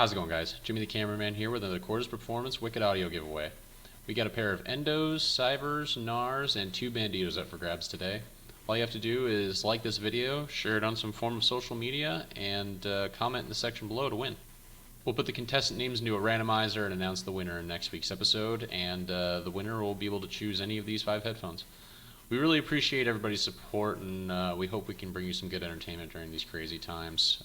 How's it going, guys? Jimmy the cameraman here with another Quarters Performance Wicked Audio giveaway. We got a pair of Endos, Cybers, NARs, and 2 Banditos up for grabs today. All you have to do is like this video, share it on some form of social media, and comment in the section below to win. We'll put the contestant names into a randomizer and announce the winner in next week's episode, and the winner will be able to choose any of these 5 headphones. We really appreciate everybody's support, and we hope we can bring you some good entertainment during these crazy times.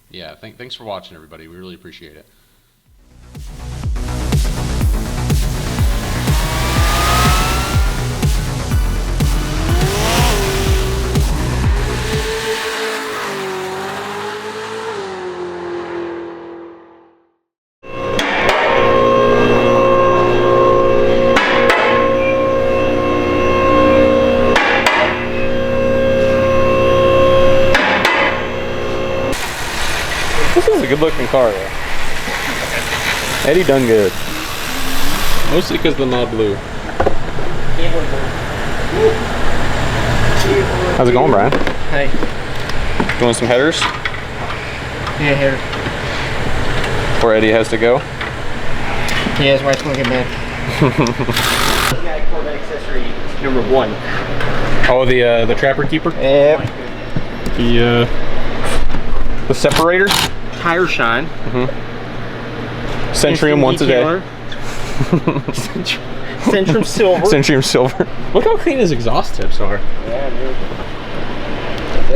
Yeah, thanks for watching, everybody. We really appreciate it. This is a good looking car though. Eddie done good. Mostly because the mod blue. How's it going, Brian? Hey. Doing some headers? Yeah, header. Before Eddie has to go? Yeah, his wife's gonna get mad. Corvette accessory number 1. Oh, the Trapper Keeper? Yep. The separator? Tire shine. Centrium once a day. Centrium silver. Centrium silver. Look how clean his exhaust tips are. Yeah, dude.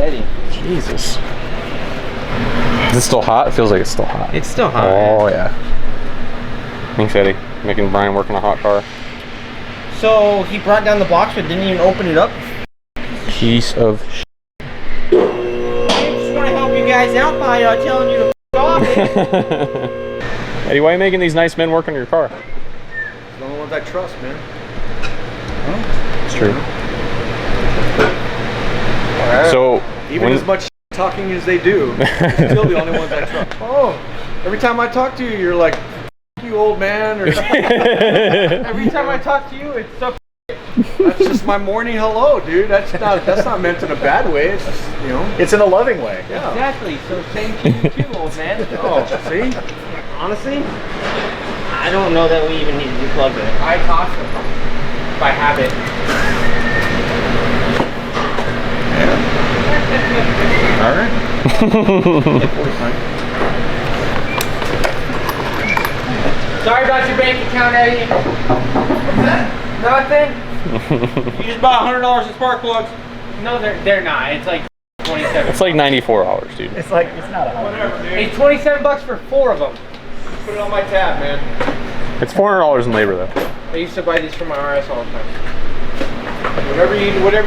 Eddie. Jesus. Is it still hot? It feels like it's still hot. It's still hot. Oh, yeah. Thanks, Eddie. Making Brian work on a hot car. So he brought down the box but didn't even open it up. Piece of shit. I just want to help you guys out by telling you to f*** off. Eddie, why are you making these nice men work on your car? The only ones I trust, man. It's true. Right. So, even as much talking as they do, they're still the only ones I trust. Oh, every time I talk to you, you're like, F you old man, or Every time I talk to you, it's so. That's just my morning hello, dude. That's not meant in a bad way. It's just, you know, it's in a loving way. Yeah. Exactly. So same to you too, old man. Oh, see? Honestly, I don't know that we even need to deplug it. I toss them by habit. Yeah. All right. Sorry about your bank account, Eddie. What's that? Nothing. You just bought $100 in spark plugs. No, they're not. It's like 27. it's like $94, dude. It's like, it's not a Whatever, dude. It's 27 bucks for 4 of them. Put it on my tab, man. It's $400 in labor, though. I used to buy these from my RS all the time. Whatever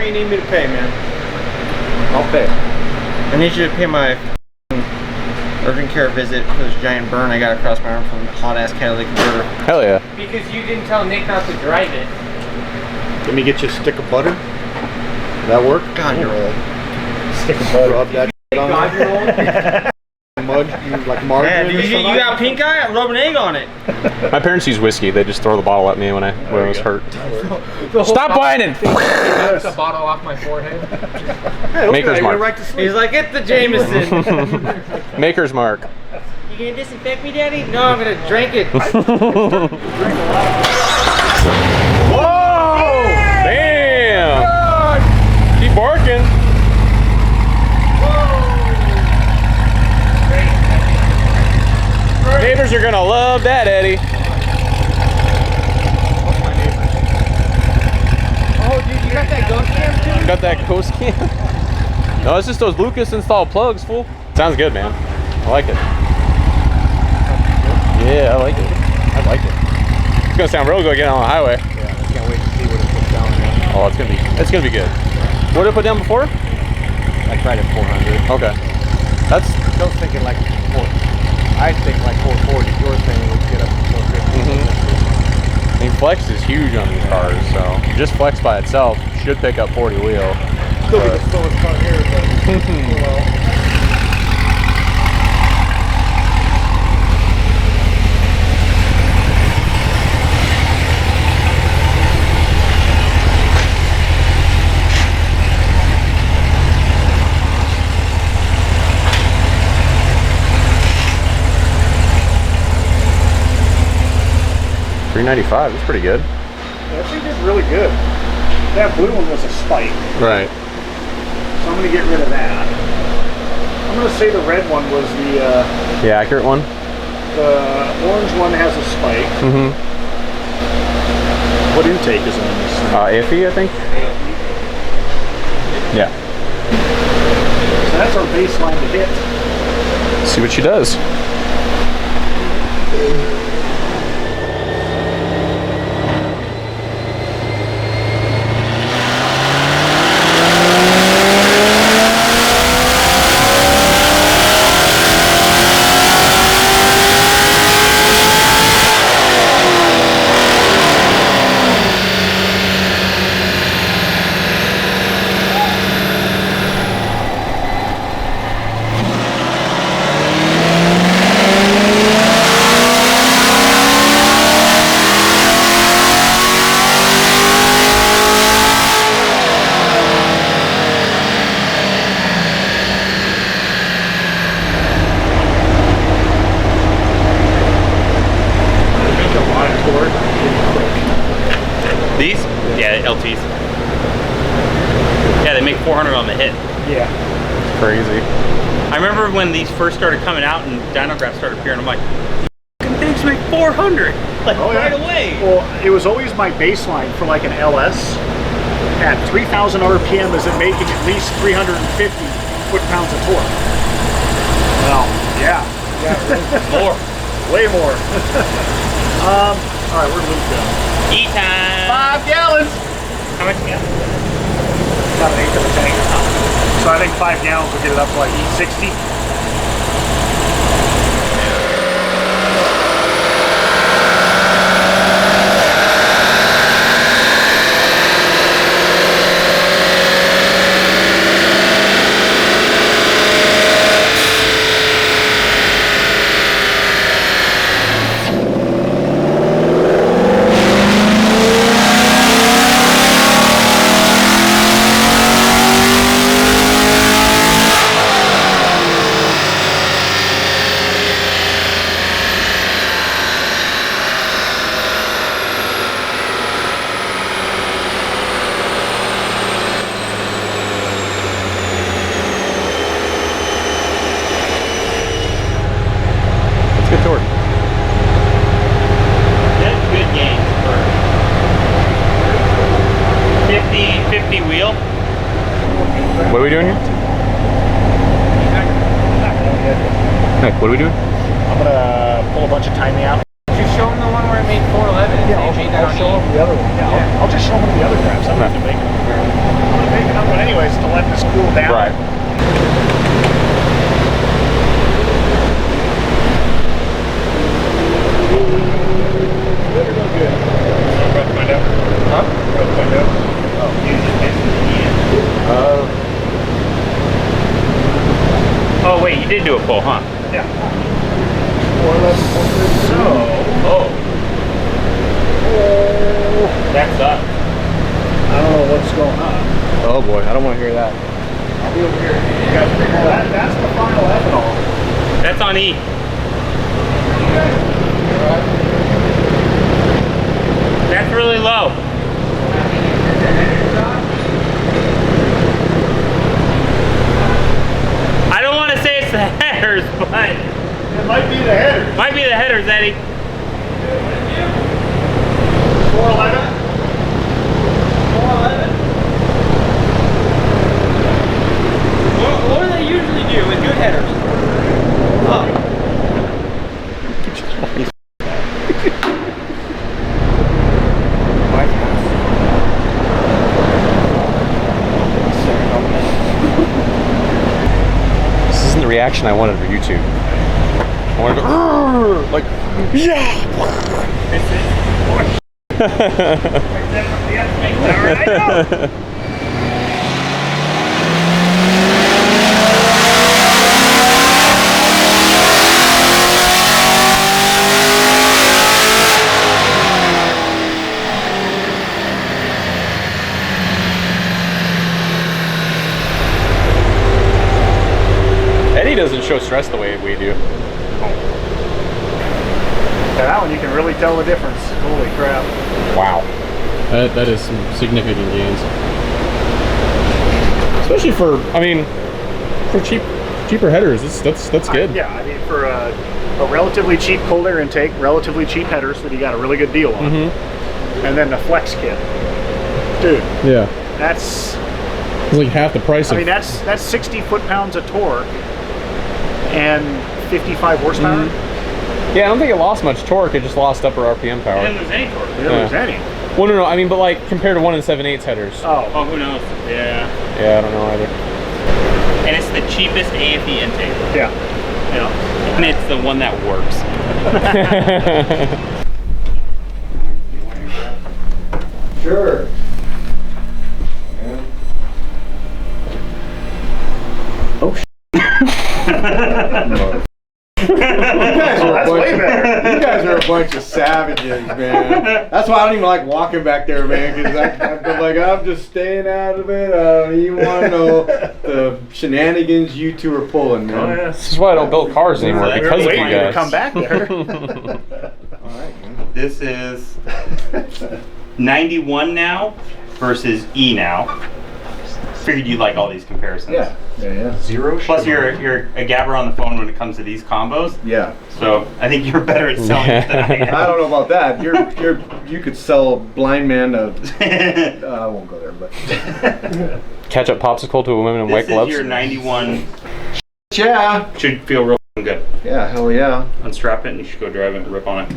you need me to pay, man. I'll pay. I need you to pay my urgent care visit for this giant burn I got across my arm from a hot-ass catalytic converter. Hell yeah. Because you didn't tell Nick not to drive it. Let me get you a stick of butter. Does that work? God, you're old. Stick of butter. Rub that on God, there. you're old. Mud, like margarine. Yeah, you got pink eye? I'm rubbing egg on it. My parents use whiskey. They just throw the bottle at me when I was hurt. Stop whining! Took the bottle off my forehead. Hey, Maker's Mark. Right to sleep. He's like, it's the Jameson. Maker's Mark. You gonna disinfect me, Daddy? No, I'm gonna drink it. Whoa! Damn! Keep barking. Neighbors are gonna love that, Eddie. Oh, dude, you got that ghost cam too? Got that ghost cam? No, it's just those Lucas installed plugs, fool. Sounds good, man. I like it. Yeah, I like it. I like it. It's gonna sound real good getting on the highway. Yeah, I can't wait to see what it puts down there. Oh, it's gonna be good. What did it put down before? I tried at 400. Okay. That's I was thinking like 4. I think like 440. You were saying we'd get up to 450. I mean, flex is huge on these cars, so just flex by itself should pick up 40 wheel. Still be the slowest car here, but well. $3.95. That's pretty good. They actually did really good. That blue one was a spike, Right. so I'm gonna get rid of that. I'm gonna say the red one was The accurate one. the orange one has a spike. Mm-hmm. What intake is on this thing? Iffy, I think. Yeah. So that's our baseline to hit. See what she does. These? Yeah, LTs. Yeah, they make 400 on the hit. Yeah. Crazy. I remember when these first started coming out and dyno graphs started appearing, I'm like, things make 400, like right away. Well, it was always my baseline for like an LS. At 3,000 RPM, is it making at least 350 foot-pounds of torque? Well, yeah. More. Way more. All right, where'd Luke go? Eat time. 5 gallons. How much you got? About an eighth of a tank. So I think 5 gallons will get it up to like 60. Good torque. That's good gains for 50 wheel. What are we doing here? Heck, what are we doing? I'm gonna pull a bunch of timing out. Did you show them the one where it made 411 and Yeah, they made that I'll on show E? them the other one. Yeah, Yeah. I'll just show them the other graphs. I'm not gonna make them. I'm gonna make another one anyways to let this cool down. Right. Oh wait, you did do a pull, huh? Yeah. Oh. That's up. I don't know what's going on. Oh boy, I don't want to hear that. I'll be over here. You guys figure that. That's the final ethanol. That's on E. That's really low. I don't want to say it's the headers, but It might be the header. might be the headers, Eddie. 411. 411. What do they usually do with good headers? Oh. This isn't the reaction I wanted for YouTube. I want to go, "Arrgh!" like, yeah! Eddie doesn't show stress the way we do. Yeah, that one you can really tell the difference. Holy crap. Wow. That is some significant gains. Especially for, I mean, for cheaper headers, that's good. Yeah, I mean, for a relatively cheap cold air intake, relatively cheap headers that you got a really good deal on. And then the flex kit. Dude. Yeah. That's... It's like half the price of... I mean, that's 60 foot-pounds of torque and 55 horsepower. Yeah, I don't think it lost much torque, it just lost upper RPM power. It didn't lose any torque. It didn't lose any. Well, no, I mean, but like, compared to 1 7/8 headers. Oh, who knows? Yeah. Yeah, I don't know either. And it's the cheapest AFE intake. yeah. And it's the one that works. Sure. Oh, You guys are a bunch of savages, man. That's why I don't even like walking back there, man, because I'm just staying out of it. I don't even want to know the shenanigans you two are pulling, man. This is why I don't build cars anymore, We're because of you waiting to guys. come back there. All right, man. This is 91 now versus E now. Figured you'd like all these comparisons. Yeah. Zero. Plus, you're a gabber on the phone when it comes to these combos. Yeah. So I think you're better at selling it than I am. I don't know about that. You could sell a blind man to. I won't go there, but. Ketchup popsicle to a woman in white This is gloves. your 91. Yeah. Should feel real good. Yeah. Hell yeah. Unstrap it and you should go drive it and rip on it.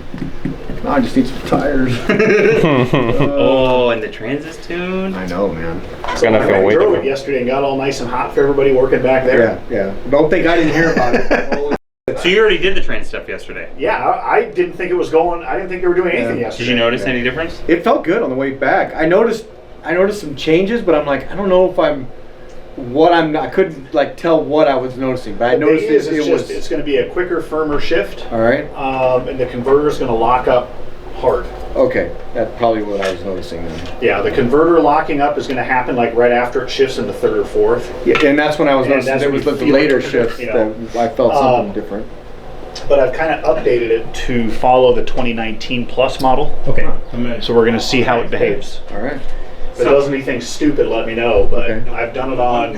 No, I just need some tires. Oh, and the Transist tune. I know, man. It's gonna feel way drove it different. yesterday and got all nice and hot for everybody working back there. Yeah. Don't think I didn't hear about it. So you already did the trans stuff yesterday. Yeah, I didn't think it was going. I didn't think they were doing anything yesterday. Did you notice any difference? It felt good on the way back. I noticed some changes, but I'm like, I don't know if I couldn't like tell what I was noticing, but I noticed it's going to be a quicker, firmer shift. All right. And the converter is going to lock up hard. Okay, that's probably what I was noticing then. Yeah, the converter locking up is going to happen like right after it shifts into third or fourth. Yeah, and that's when I was And noticing that's there when was you the feel later it, shift you know. that I felt something different. But I've kind of updated it to follow the 2019 Plus model. Okay. So we're going to see how it behaves. All right. If it does anything stupid, let me know. But Okay. I've done it on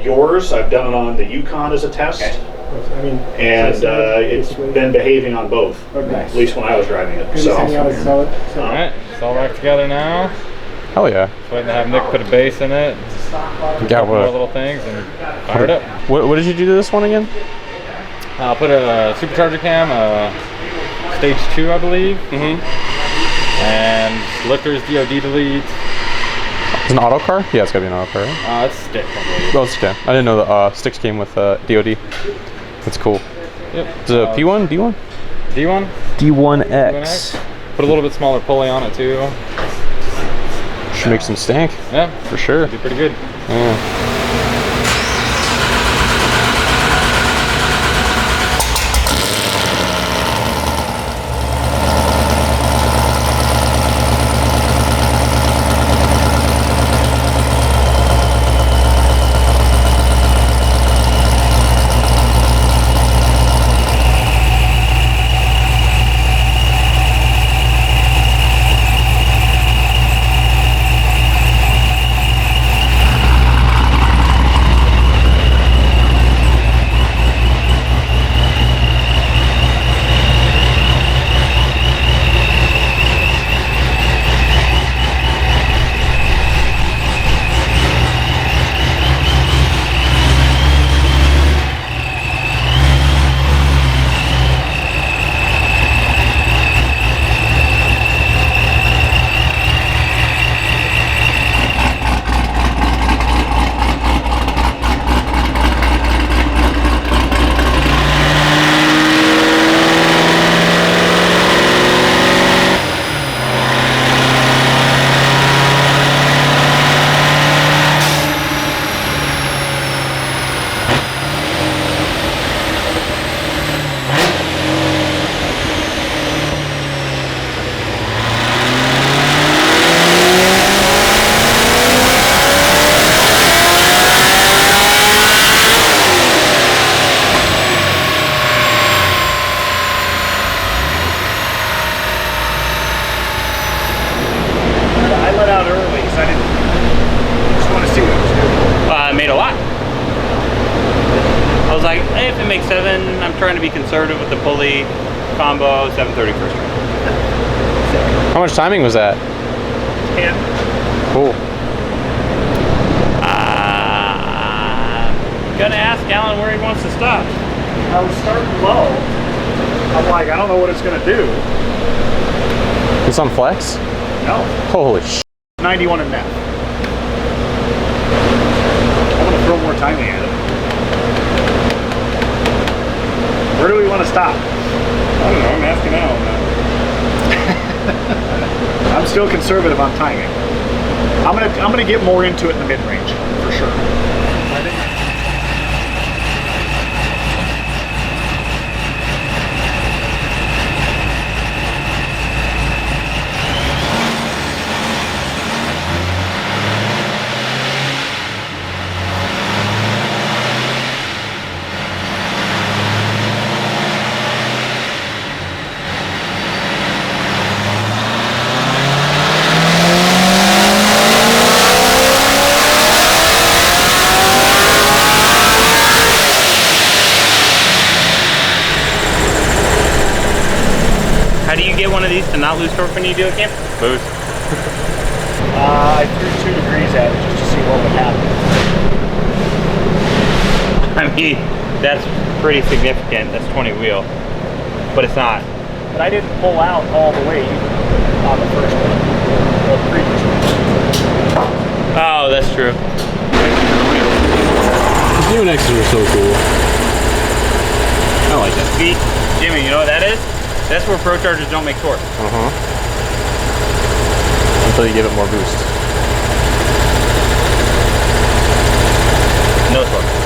yours. I've done it on the Yukon as a test. And it's been behaving on both. Nice. At least when I was driving it. So. Alright, it's all back together now. Hell yeah. Just waiting to have Nick put a base in it, Got more what? little things, and fire it up. What did you do to this one again? I'll put a supercharger cam, stage 2 I believe, and lifters, DOD delete. It's an auto car? Yeah, it's gotta be an auto car, right? It's stick I believe. Oh, it's okay. I didn't know the sticks came with DOD. That's cool. Yep. Is it a P1? D1? D1? D1X. Put a little bit smaller pulley on it too. Should make some stank. Yeah, For sure. be pretty good. Yeah. trying to be conservative with the pulley combo, 730 first try. How much timing was that? 10. Cool. Gonna ask Alan where he wants to stop. I was starting low. I'm like, I don't know what it's gonna do. It's on flex? No. Holy sh! 91 in meth. I'm gonna throw more timing at it. Where do we want to stop? I don't know, I'm asking Alan. I'm still conservative on timing. I'm gonna get more into it in the mid-range for sure. I think. How do you get one of these to not lose torque when you do a camp? Boost. I threw 2 degrees at it just to see what would happen. I mean, that's pretty significant. That's 20 wheel, but it's not. But I didn't pull out all the way on the first one, or the previous one. Oh, that's true. These new X's are so cool. I like that. See, Jimmy, you know what that is? That's where Prochargers don't make torque. Until you give it more boost. No torque.